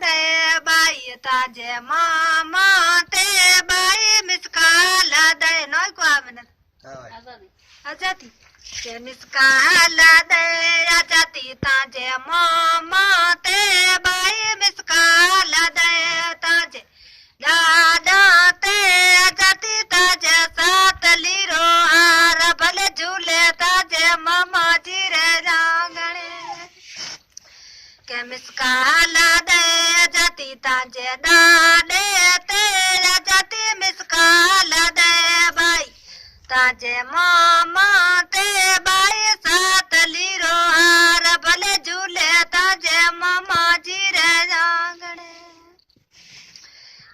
दे बाई ताजे मामा ते बाई मिसकाल दे नोय को आवन आजादी के मिसकाल दे आजादी ताजे मामा ते बाई मिसकाल दे ताजे दादा ते आजादी ताजे सात लीरो हार भले झूले ताजे मामा जी रे जांगणे के मिसकाल दे जाती ताजे दादे तेरा जाती मिसकाल दे बाई ताजे मामा ते बाई सात लीरो हार भले झूले ताजे मामा जी रे जांगणे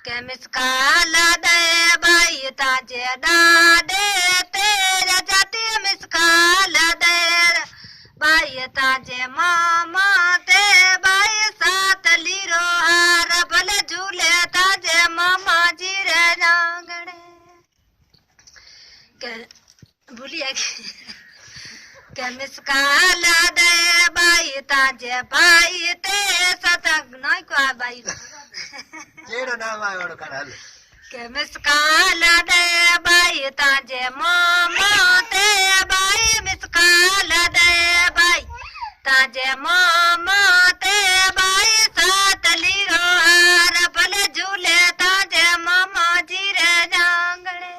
के मिसकाल दे बाई ताजे दादे तेरा जाती मिसकाल दे बाई ताजे मामा ते बाई सात लीरो हार भले झूले ताजे मामा जी रे जांगणे के भूलिए के मिसकाल दे बाई ताजे भाई ते सतंग नहीं को बाई केड़ो नाम आयो कनाल के मिसकाल दे बाई ताजे मामा ते बाई मिसकाल दे बाई ताजे मामा ते बाई सात लीरो हार भले झूले ताजे मामा जी रे जांगणे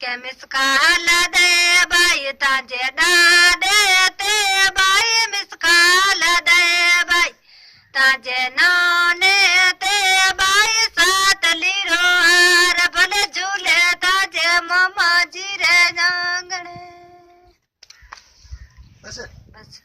के मिसकाल दे बाई ताजे दादे ते बाई मिसकाल दे बाई ताजे नाने ते बाई सात लीरो हार भले झूले ताजे मामा जी रे जांगणे बस बस